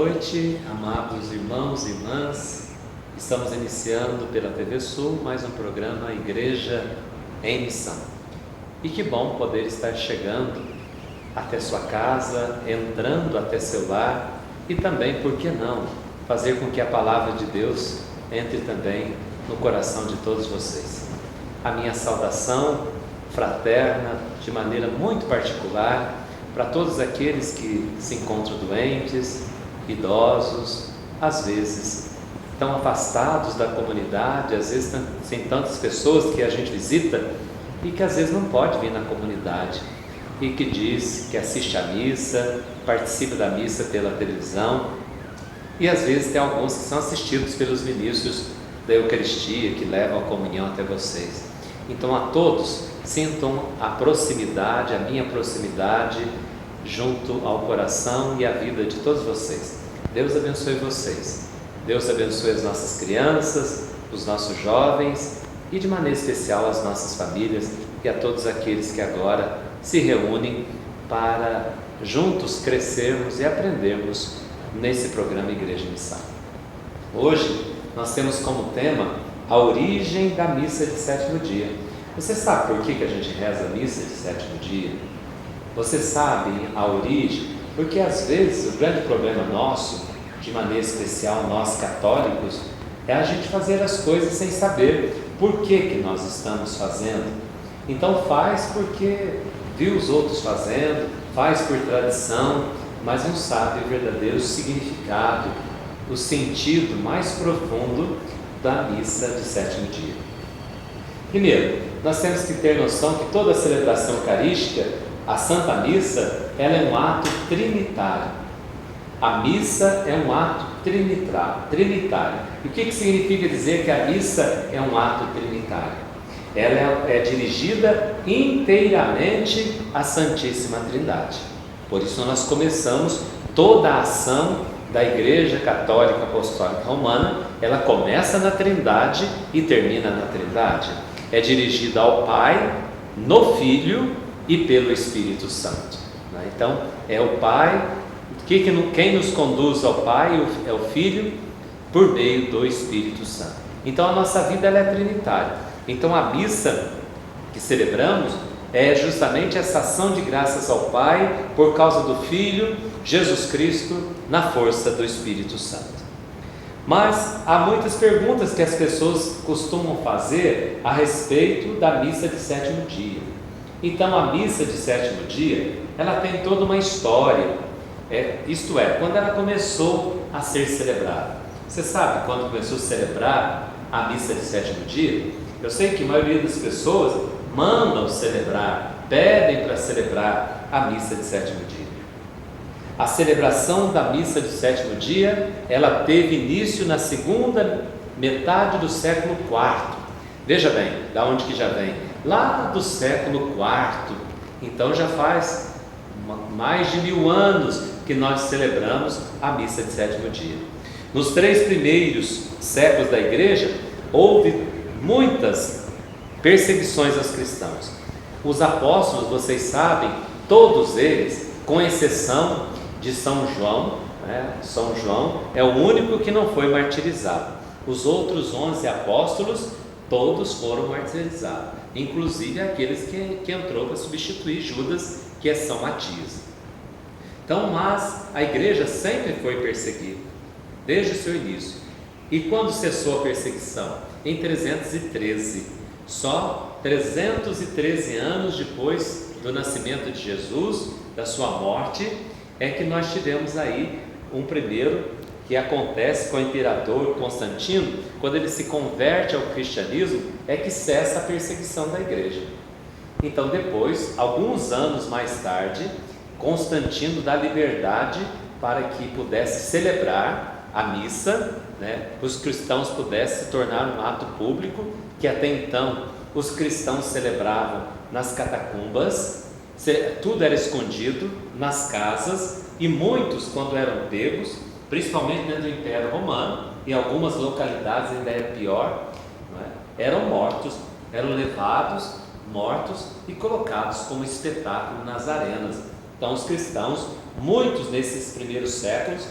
noite, amados irmãos e irmãs. Estamos iniciando pela TV Sul mais um programa Igreja em Missão. E que bom poder estar chegando até sua casa, entrando até seu lar e também, por que não, fazer com que a palavra de Deus entre também no coração de todos vocês. A minha saudação fraterna, de maneira muito particular, para todos aqueles que se encontram doentes, idosos, às vezes estão afastados da comunidade, às vezes tem tantas pessoas que a gente visita e que às vezes não pode vir na comunidade e que diz que assiste à missa, participa da missa pela televisão e às vezes tem alguns que são assistidos pelos ministros da Eucaristia que levam a comunhão até vocês. Então a todos, sintam a proximidade, a minha proximidade junto ao coração e à vida de todos vocês. Deus abençoe vocês. Deus abençoe as nossas crianças, os nossos jovens e de maneira especial as nossas famílias e a todos aqueles que agora se reúnem para juntos crescermos e aprendermos nesse programa Igreja em Missão. Hoje nós temos como tema a origem da missa de sétimo dia. Você sabe por que a gente reza a missa de sétimo dia? Você sabe a origem? Porque às vezes o grande problema nosso, de maneira especial nós católicos, é a gente fazer as coisas sem saber por que nós estamos fazendo. Então faz porque viu os outros fazendo, faz por tradição, mas não sabe o verdadeiro significado, o sentido mais profundo da missa de sétimo dia. Primeiro, nós temos que ter noção que toda a celebração eucarística, a Santa Missa, ela é um ato trinitário. A missa é um ato trinitário. E o que significa dizer que a missa é um ato trinitário? Ela é dirigida inteiramente à Santíssima Trindade. Por isso nós começamos toda a ação da Igreja Católica Apostólica Romana, ela começa na Trindade e termina na Trindade. É dirigida ao Pai, no Filho e pelo Espírito Santo. Então, é o Pai, quem nos conduz ao Pai é o Filho, por meio do Espírito Santo. Então, a nossa vida ela é trinitária. Então, a missa que celebramos é justamente essa ação de graças ao Pai, por causa do Filho, Jesus Cristo, na força do Espírito Santo. Mas há muitas perguntas que as pessoas costumam fazer a respeito da missa de sétimo dia. Então a missa de sétimo dia, ela tem toda uma história, isto é, quando ela começou a ser celebrada. Você sabe quando começou a celebrar a missa de sétimo dia? Eu sei que a maioria das pessoas mandam celebrar, pedem para celebrar a missa de sétimo dia. A celebração da missa de sétimo dia, ela teve início na segunda metade do século IV. Veja bem, da onde que já vem? Lá do século IV. Então já faz mais de 1000 anos que nós celebramos a missa de sétimo dia. Nos 3 primeiros séculos da igreja, houve muitas perseguições aos cristãos. Os apóstolos, vocês sabem, todos eles, com exceção de São João, São João é o único que não foi martirizado. Os outros 11 apóstolos, todos foram martirizados, inclusive aqueles que entrou para substituir Judas, que é São Matias. Então, mas a igreja sempre foi perseguida, desde o seu início. E quando cessou a perseguição? Em 313, só 313 anos depois do nascimento de Jesus, da sua morte, é que nós tivemos aí um primeiro que acontece com o imperador Constantino. Quando ele se converte ao cristianismo, é que cessa a perseguição da igreja. Então depois, alguns anos mais tarde, Constantino dá liberdade para que pudesse celebrar a missa, os cristãos pudessem se tornar um ato público, que até então os cristãos celebravam nas catacumbas, tudo era escondido nas casas, e muitos, quando eram pegos, principalmente dentro do Império Romano, em algumas localidades ainda era pior, eram mortos, eram levados, mortos e colocados como espetáculo nas arenas. Então os cristãos, muitos nesses primeiros séculos,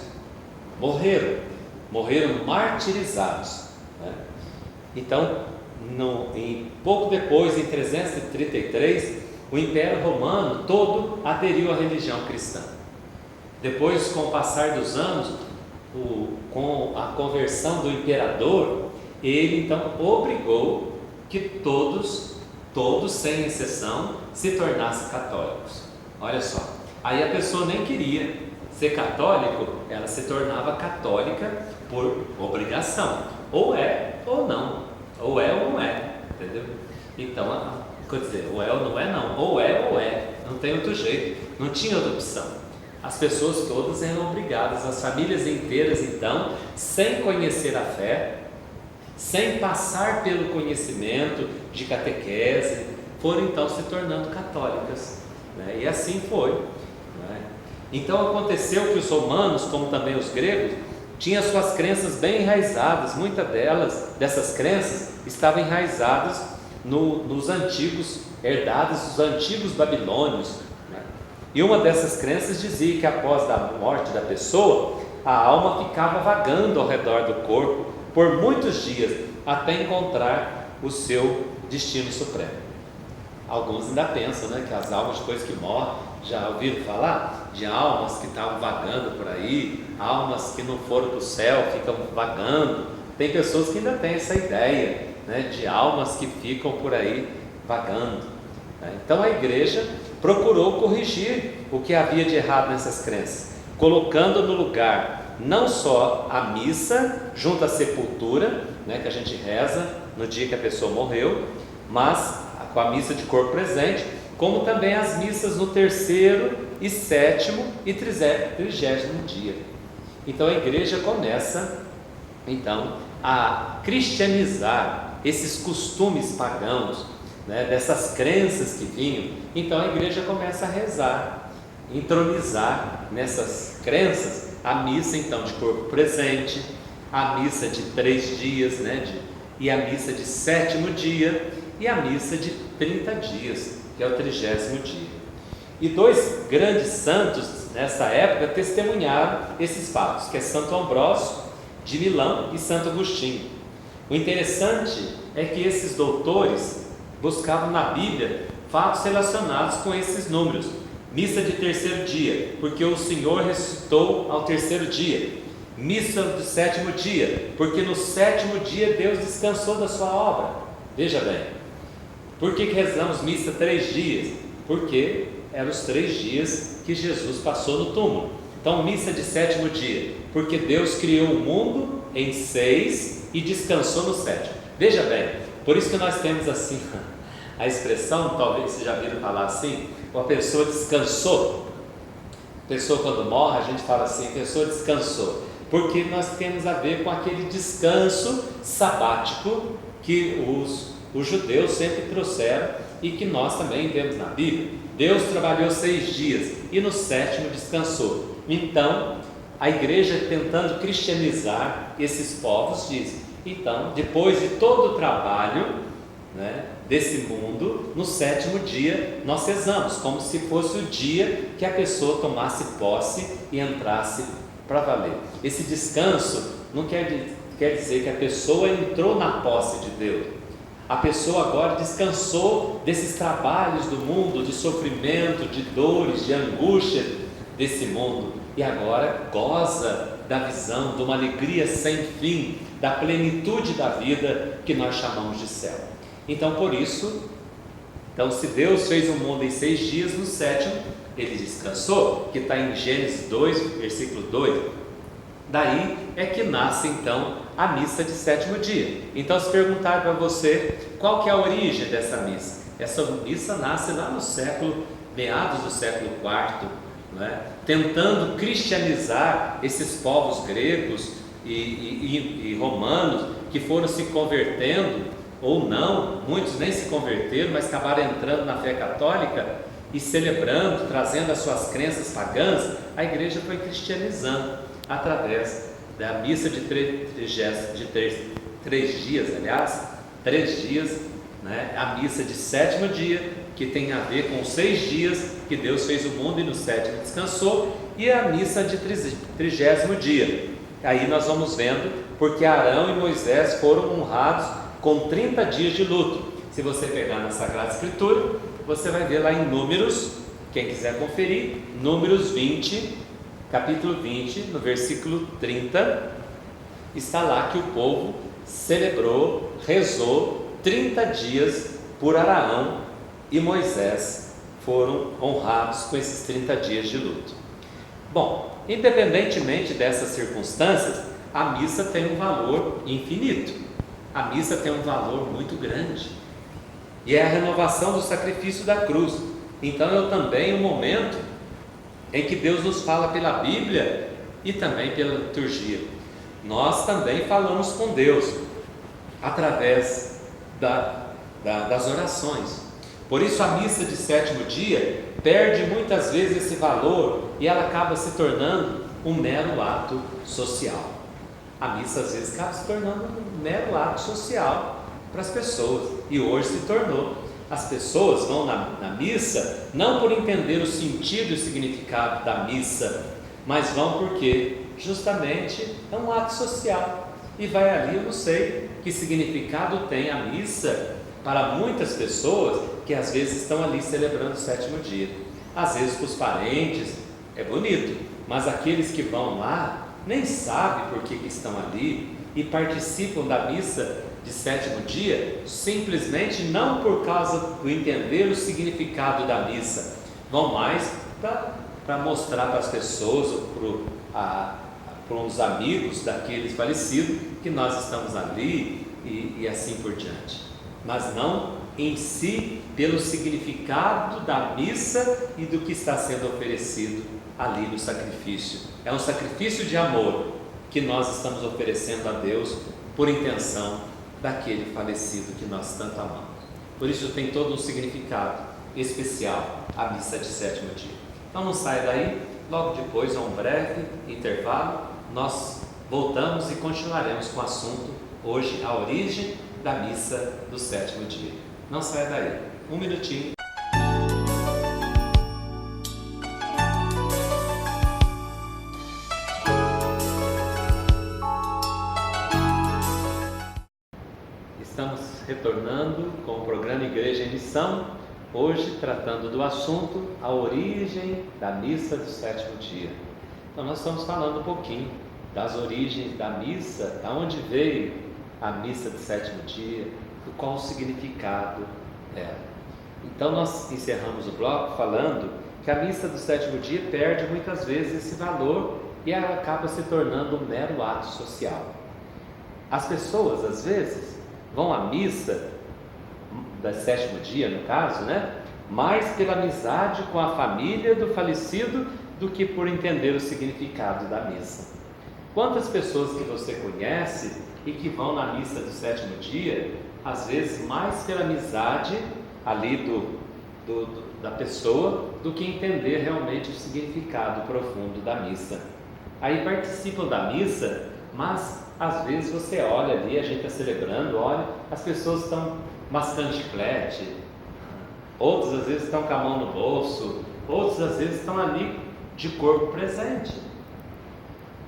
morreram martirizados, né? Então, pouco depois, em 333, o Império Romano todo aderiu à religião cristã. Depois, com o passar dos anos, com a conversão do imperador, ele então obrigou que todos, sem exceção, se tornassem católicos. Olha só, aí a pessoa nem queria ser católico, ela se tornava católica por obrigação, ou é ou não, ou é ou não é, entendeu? Então, quer dizer, ou é ou não é, não, ou é, não tem outro jeito, não tinha outra opção. As pessoas todas eram obrigadas, as famílias inteiras então, sem conhecer a fé, sem passar pelo conhecimento de catequese, foram então se tornando católicas, né? E assim foi, né? Então aconteceu que os romanos, como também os gregos, tinham suas crenças bem enraizadas. Muitas dessas crenças estavam enraizadas nos antigos, herdadas dos antigos babilônios, né? E uma dessas crenças dizia que após a morte da pessoa, a alma ficava vagando ao redor do corpo por muitos dias, até encontrar o seu destino supremo. Alguns ainda pensam, né, que as almas depois que morrem, já ouviram falar de almas que estavam vagando por aí, almas que não foram para o céu, ficam vagando. Tem pessoas que ainda têm essa ideia, né, de almas que ficam por aí vagando, né? Então a igreja procurou corrigir o que havia de errado nessas crenças, colocando no lugar não só a missa junto à sepultura, né, que a gente reza no dia que a pessoa morreu, mas com a missa de corpo presente, como também as missas no 3º e 7º e 30º dia. Então a igreja começa então a cristianizar esses costumes pagãos, né, dessas crenças que vinham. Então a igreja começa a rezar, entronizar nessas crenças a missa então de corpo presente, a missa de 3 dias, né, e a missa de 7º dia e a missa de 30 dias, que é o 30º dia. E 2 grandes santos nessa época testemunharam esses fatos, que é Santo Ambrósio de Milão e Santo Agostinho. O interessante é que esses doutores buscavam na Bíblia fatos relacionados com esses números. Missa de 3º dia, porque o Senhor ressuscitou ao 3º dia. Missa do 7º dia, porque no 7º dia Deus descansou da sua obra. Veja bem, por que rezamos missa 3 dias? Porque eram os 3 dias que Jesus passou no túmulo. Então, missa de 7º dia, porque Deus criou o mundo em 6 e descansou no 7º. Veja bem, por isso que nós temos assim a expressão, talvez vocês já viram falar assim, uma pessoa descansou. A pessoa quando morre, a gente fala assim, a pessoa descansou, porque nós temos a ver com aquele descanso sabático que os judeus sempre trouxeram e que nós também vemos na Bíblia. Deus trabalhou 6 dias e no 7º descansou. Então, a igreja, tentando cristianizar esses povos, diz: então, depois de todo o trabalho, né, desse mundo, no 7º dia nós rezamos, como se fosse o dia que a pessoa tomasse posse e entrasse para valer. Esse descanso não quer dizer que a pessoa entrou na posse de Deus. A pessoa agora descansou desses trabalhos do mundo, de sofrimento, de dores, de angústia desse mundo, e agora goza da visão de uma alegria sem fim, da plenitude da vida que nós chamamos de céu. Então, por isso, se Deus fez o mundo em 6 dias, no 7º ele descansou, que está em Gênesis 2, versículo 2. Daí é que nasce então a missa de 7º dia. Então, se perguntar para você qual que é a origem dessa missa, essa missa nasce lá no meados do século IV, né? Tentando cristianizar esses povos gregos e romanos que foram se convertendo, ou não, muitos nem se converteram, mas acabaram entrando na fé católica e celebrando, trazendo as suas crenças pagãs. A igreja foi cristianizando através da missa de 3 dias, aliás, 3 dias, né? A missa de 7º dia, que tem a ver com os 6 dias que Deus fez o mundo e no 7º descansou, e a missa de 30º dia, Aí nós vamos vendo porque Arão e Moisés foram honrados com 30 dias de luto. Se você pegar na Sagrada Escritura, você vai ver lá em Números, quem quiser conferir, Números 20, capítulo 20, no versículo 30, está lá que o povo celebrou, rezou 30 dias por Arão e Moisés foram honrados com esses 30 dias de luto. Bom, independentemente dessas circunstâncias, a missa tem um valor infinito. A missa tem um valor muito grande. E é a renovação do sacrifício da cruz. Então é também um momento em que Deus nos fala pela Bíblia e também pela liturgia. Nós também falamos com Deus através das orações. Por isso a missa de sétimo dia perde muitas vezes esse valor e ela acaba se tornando um mero ato social. A missa às vezes acaba se tornando um mero ato social para as pessoas, e hoje se tornou. As pessoas vão na missa não por entender o sentido e o significado da missa, mas vão porque justamente é um ato social, e vai ali. Eu não sei que significado tem a missa para muitas pessoas que às vezes estão ali celebrando o sétimo dia. Às vezes para os parentes é bonito, mas aqueles que vão lá nem sabem por que estão ali e participam da missa de sétimo dia simplesmente não por causa do entender o significado da missa, vão mais para mostrar para as pessoas ou para uns amigos daqueles falecidos que nós estamos ali e assim por diante, mas não em si pelo significado da missa e do que está sendo oferecido ali no sacrifício. É um sacrifício de amor que nós estamos oferecendo a Deus por intenção daquele falecido que nós tanto amamos. Por isso tem todo um significado especial a missa de sétimo dia. Então não saia daí, logo depois, a um breve intervalo, nós voltamos e continuaremos com o assunto hoje, a origem da missa do sétimo dia. Não saia daí, um minutinho. Estamos retornando com o programa Igreja em Missão, hoje tratando do assunto a origem da missa do sétimo dia. Então nós estamos falando um pouquinho das origens da missa, de onde veio a missa do sétimo dia, qual o significado dela. Então nós encerramos o bloco falando que a missa do sétimo dia perde muitas vezes esse valor e ela acaba se tornando um mero ato social. As pessoas às vezes vão à missa do sétimo dia, no caso, mais pela amizade com a família do falecido do que por entender o significado da missa. Quantas pessoas que você conhece e que vão na missa do sétimo dia, às vezes mais pela amizade ali da pessoa do que entender realmente o significado profundo da missa. Aí participam da missa, mas às vezes você olha ali, a gente está celebrando, olha, as pessoas estão mascando chiclete, outros às vezes estão com a mão no bolso, outros às vezes estão ali de corpo presente.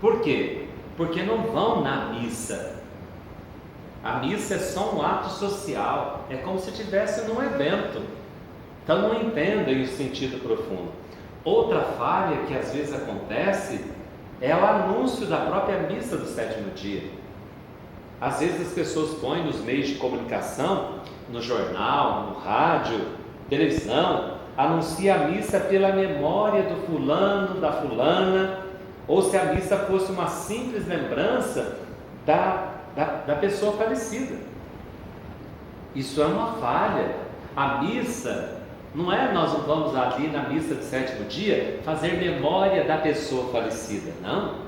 Por quê? Porque não vão na missa. A missa é só um ato social, é como se estivesse num evento. Então não entendem o sentido profundo. Outra falha que às vezes acontece é o anúncio da própria missa do sétimo dia. Às vezes as pessoas põem nos meios de comunicação, no jornal, no rádio, televisão, anuncia a missa pela memória do fulano, da fulana, ou se a missa fosse uma simples lembrança da pessoa falecida. Isso é uma falha. A missa não é, nós não vamos ali na missa do sétimo dia fazer memória da pessoa falecida, não.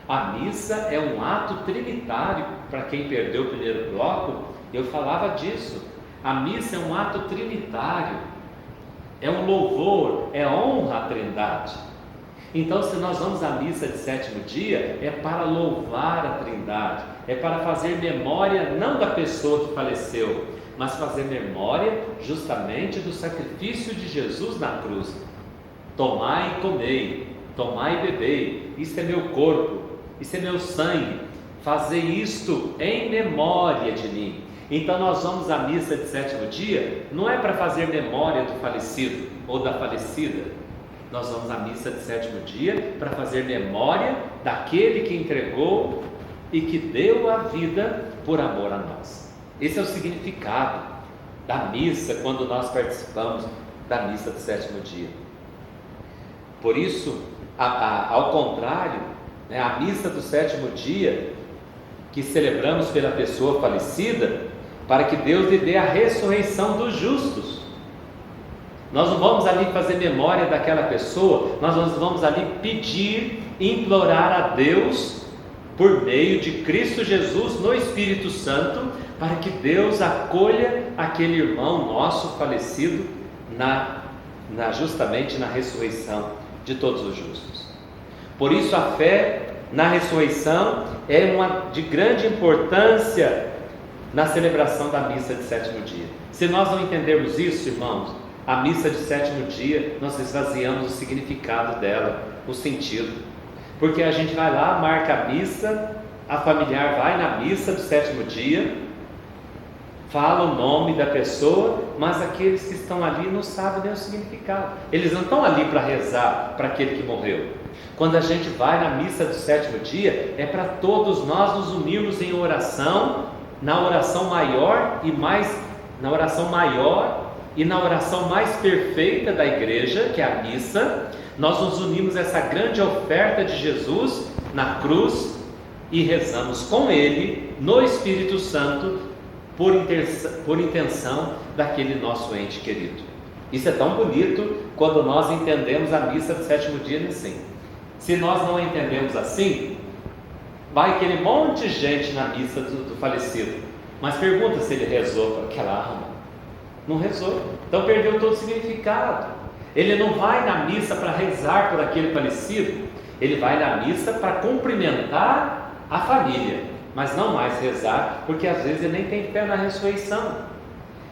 A missa é um ato trinitário. Para quem perdeu o primeiro bloco, eu falava disso. A missa é um ato trinitário, é um louvor, é honra à Trindade. Então, se nós vamos à missa de sétimo dia, é para louvar a Trindade, é para fazer memória não da pessoa que faleceu, mas fazer memória justamente do sacrifício de Jesus na cruz. Tomai e comei, tomai e bebei, isto é meu corpo, isso é meu sangue, fazer isto em memória de mim. Então nós vamos à missa de sétimo dia, não é para fazer memória do falecido ou da falecida, nós vamos à missa de sétimo dia para fazer memória daquele que entregou e que deu a vida por amor a nós. Esse é o significado da missa quando nós participamos da missa do sétimo dia. Por isso, ao contrário, a missa do sétimo dia, que celebramos pela pessoa falecida, para que Deus lhe dê a ressurreição dos justos. Nós não vamos ali fazer memória daquela pessoa, nós vamos ali pedir, implorar a Deus, por meio de Cristo Jesus no Espírito Santo, para que Deus acolha aquele irmão nosso falecido justamente na ressurreição de todos os justos. Por isso a fé na ressurreição é de grande importância na celebração da missa de sétimo dia. Se nós não entendermos isso, irmãos, a missa de sétimo dia, nós esvaziamos o significado dela, o sentido. Porque a gente vai lá, marca a missa, a familiar vai na missa do sétimo dia, fala o nome da pessoa, mas aqueles que estão ali não sabem nem o significado. Eles não estão ali para rezar para aquele que morreu. Quando a gente vai na missa do sétimo dia, é para todos nós nos unirmos em oração, na oração maior e na oração mais perfeita da igreja, que é a missa. Nós nos unimos a essa grande oferta de Jesus na cruz e rezamos com Ele, no Espírito Santo, por intenção daquele nosso ente querido. Isso é tão bonito quando nós entendemos a missa do sétimo dia assim. Se nós não entendemos assim, vai aquele monte de gente na missa do falecido, mas pergunta se ele rezou para aquela alma. Não rezou, então perdeu todo o significado. Ele não vai na missa para rezar por aquele falecido, ele vai na missa para cumprimentar a família, mas não mais rezar, porque às vezes ele nem tem fé na ressurreição,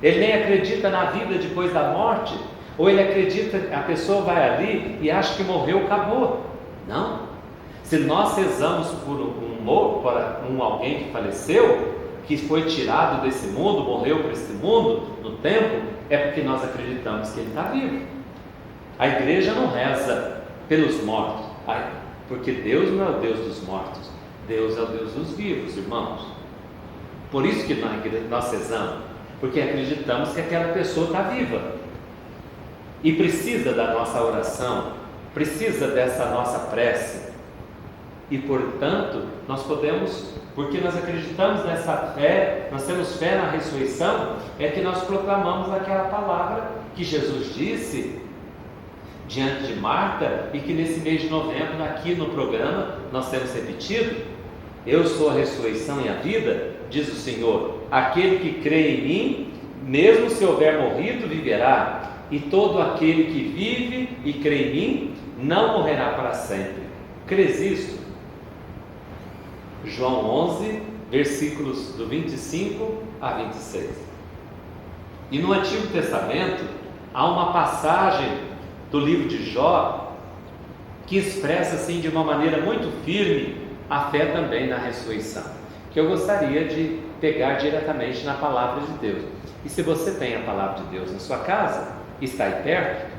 ele nem acredita na vida depois da morte, ou ele acredita, a pessoa vai ali e acha que morreu, acabou. Não, se nós rezamos por alguém que faleceu, que foi tirado desse mundo, morreu para esse mundo no tempo, é porque nós acreditamos que ele está vivo. A igreja não reza pelos mortos, porque Deus não é o Deus dos mortos, Deus é o Deus dos vivos, irmãos. Por isso que nós rezamos, porque acreditamos que aquela pessoa está viva e precisa da nossa oração, precisa dessa nossa prece. E portanto, nós podemos, porque nós acreditamos nessa fé, nós temos fé na ressurreição, é que nós proclamamos aquela palavra que Jesus disse diante de Marta, e que nesse mês de novembro, aqui no programa, nós temos repetido: eu sou a ressurreição e a vida, diz o Senhor, aquele que crê em mim, mesmo se houver morrido, viverá, e todo aquele que vive e crê em mim, não morrerá para sempre. Crês isto? João 11, versículos do 25 a 26. E no Antigo Testamento há uma passagem do livro de Jó que expressa assim de uma maneira muito firme a fé também na ressurreição, que eu gostaria de pegar diretamente na palavra de Deus. E se você tem a palavra de Deus na sua casa, está aí perto,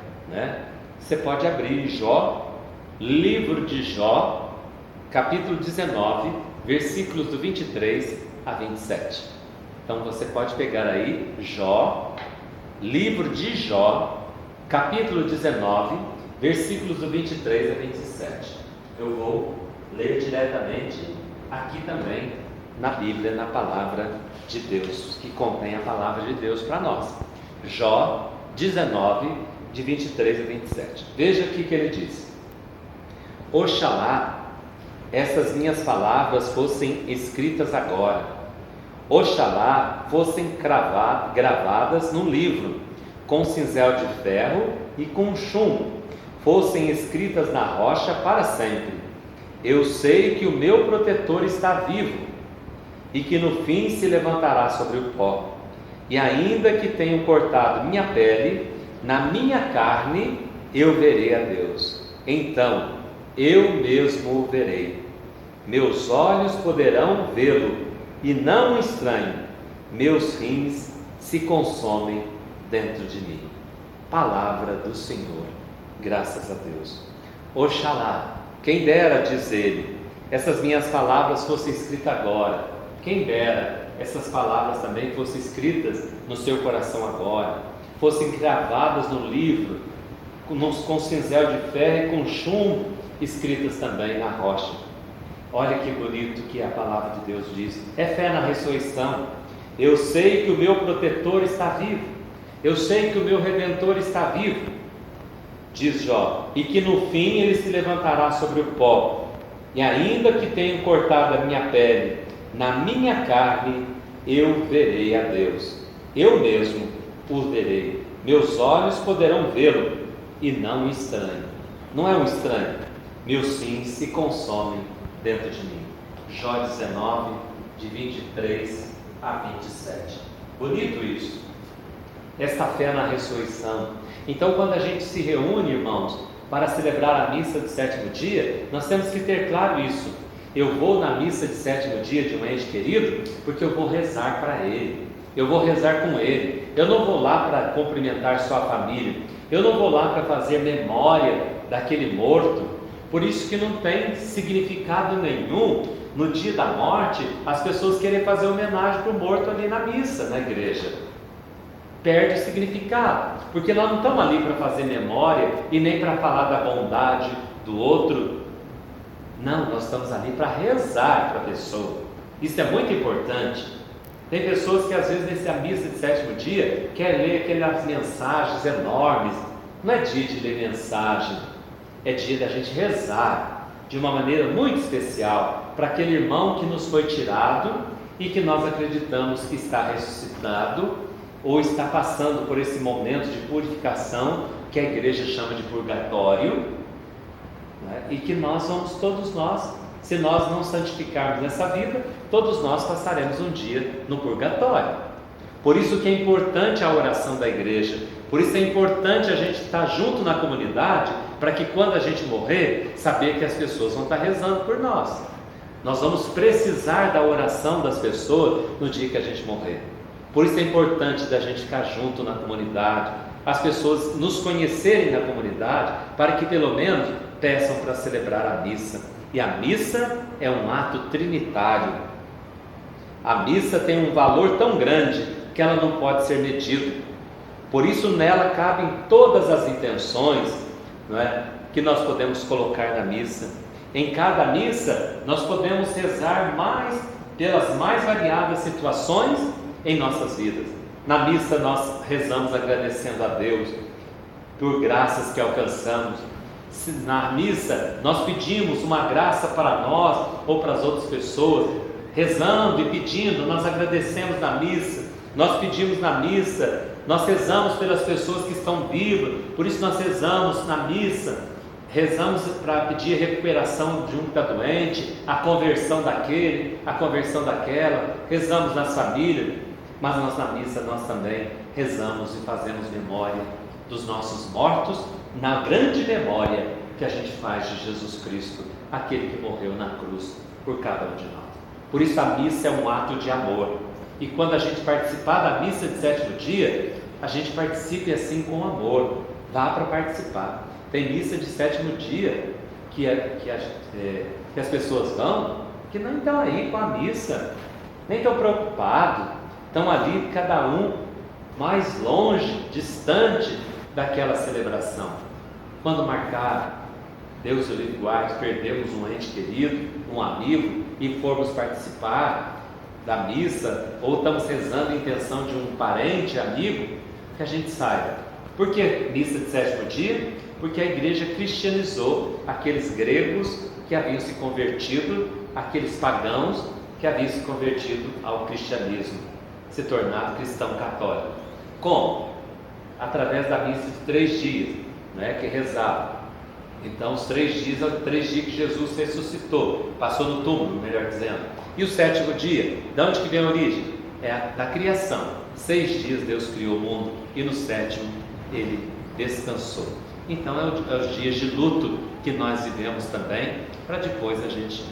você pode abrir Jó, livro de Jó, capítulo 19, versículos do 23 a 27. Então você pode pegar aí Jó, livro de Jó, capítulo 19, versículos do 23 a 27. Eu vou ler diretamente aqui também na Bíblia, na palavra de Deus, que contém a palavra de Deus para nós. Jó 19, de 23 a 27. Veja aqui que ele diz: Oxalá essas minhas palavras fossem escritas agora, oxalá fossem gravadas num livro, com cinzel de ferro e com chumbo, fossem escritas na rocha para sempre. Eu sei que o meu protetor está vivo, e que no fim se levantará sobre o pó, e ainda que tenham cortado minha pele, na minha carne eu verei a Deus, então eu mesmo o verei. Meus olhos poderão vê-lo e não o estranho. Meus rins se consomem dentro de mim. Palavra do Senhor. Graças a Deus. Oxalá, quem dera, diz ele, essas minhas palavras fossem escritas agora. Quem dera essas palavras também fossem escritas no seu coração agora, fossem gravadas no livro, com cinzel de ferro e com chumbo, escritas também na rocha. Olha que bonito que a palavra de Deus diz. É fé na ressurreição. Eu sei que o meu protetor está vivo. Eu sei que o meu redentor está vivo, diz Jó, e que no fim ele se levantará sobre o pó. E ainda que tenham cortado a minha pele, na minha carne eu verei a Deus. Eu mesmo o verei. Meus olhos poderão vê-lo e não um estranho. Não é um estranho. Meus rins se consomem dentro de mim. Jó 19, de 23 a 27. Bonito isso. Esta fé na ressurreição. Então, quando a gente se reúne, irmãos, para celebrar a missa de sétimo dia, nós temos que ter claro isso. Eu vou na missa de sétimo dia de um ente querido porque eu vou rezar para ele, eu vou rezar com ele. Eu não vou lá para cumprimentar só a família, eu não vou lá para fazer memória daquele morto. Por isso que não tem significado nenhum no dia da morte as pessoas querem fazer homenagem para o morto ali na missa, na igreja. Perde o significado, porque nós não estamos ali para fazer memória e nem para falar da bondade do outro. Não, nós estamos ali para rezar para a pessoa. Isso é muito importante. Tem pessoas que às vezes nessa missa de sétimo dia querem ler aquelas mensagens enormes. Não é dia de ler mensagem, é dia da gente rezar de uma maneira muito especial para aquele irmão que nos foi tirado e que nós acreditamos que está ressuscitado ou está passando por esse momento de purificação que a igreja chama de purgatório, né? E que nós vamos, todos nós, se nós não santificarmos nessa vida, todos nós passaremos um dia no purgatório. Por isso que é importante a oração da igreja, por isso é importante a gente estar junto na comunidade, para que quando a gente morrer, saber que as pessoas vão estar rezando por nós. Nós vamos precisar da oração das pessoas no dia que a gente morrer. Por isso é importante da gente ficar junto na comunidade, as pessoas nos conhecerem na comunidade, para que pelo menos peçam para celebrar a missa. E a missa é um ato trinitário. A missa tem um valor tão grande que ela não pode ser medida. Por isso nela cabem todas as intenções, não é, que nós podemos colocar na missa. Em cada missa nós podemos rezar pelas mais variadas situações em nossas vidas. Na missa nós rezamos agradecendo a Deus por graças que alcançamos. Na missa nós pedimos uma graça para nós ou para as outras pessoas, rezando e pedindo, nós agradecemos na missa, nós pedimos na missa, nós rezamos pelas pessoas que estão vivas, por isso nós rezamos na missa, rezamos para pedir a recuperação de um que está doente, a conversão daquele, a conversão daquela, rezamos nas famílias. Mas nós na missa nós também rezamos e fazemos memória dos nossos mortos, na grande memória que a gente faz de Jesus Cristo, aquele que morreu na cruz por cada um de nós. Por isso a missa é um ato de amor. E quando a gente participar da missa de sétimo dia, a gente participe assim com amor. Vá para participar. Tem missa de sétimo dia que as pessoas vão, que não estão aí com a missa, nem estão preocupados. Estão ali cada um mais longe, distante daquela celebração. Quando marcar, Deus o livre guarde, perdemos um ente querido, um amigo, e formos participar da missa, ou estamos rezando em intenção de um parente, amigo, que a gente saiba. Por que missa de sétimo dia? Porque a igreja cristianizou aqueles gregos que haviam se convertido, aqueles pagãos que haviam se convertido ao cristianismo, se tornado cristão católico. Como? Através da missa de 3 dias, né, que rezava. Então os 3 dias, 3 dias que Jesus ressuscitou, passou no túmulo, melhor dizendo. E o sétimo dia, de onde que vem a origem? É da criação. 6 dias Deus criou o mundo e no sétimo Ele descansou. Então é os dias de luto que nós vivemos também, para depois a gente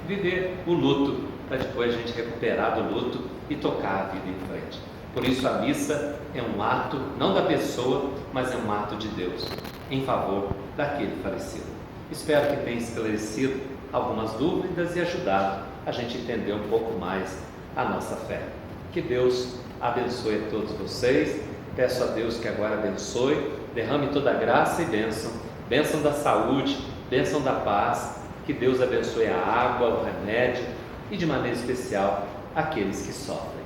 viver o luto, para depois a gente recuperar do luto e tocar a vida em frente. Por isso a missa é um ato, não da pessoa, mas é um ato de Deus, em favor daquele falecido. Espero que tenha esclarecido algumas dúvidas e ajudado a gente a entender um pouco mais a nossa fé. Que Deus abençoe a todos vocês. Peço a Deus que agora abençoe, derrame toda a graça e bênção, bênção da saúde, bênção da paz, que Deus abençoe a água, o remédio e de maneira especial aqueles que sofrem.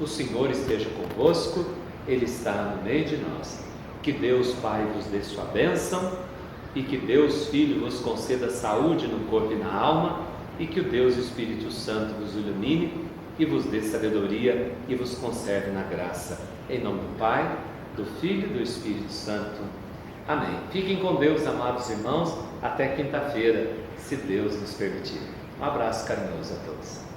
O Senhor esteja convosco, Ele está no meio de nós. Que Deus Pai vos dê sua bênção e que Deus Filho vos conceda saúde no corpo e na alma e que o Deus Espírito Santo vos ilumine e vos dê sabedoria e vos conserve na graça. Em nome do Pai, do Filho e do Espírito Santo. Amém. Fiquem com Deus, amados irmãos, até quinta-feira, se Deus nos permitir. Um abraço carinhoso a todos.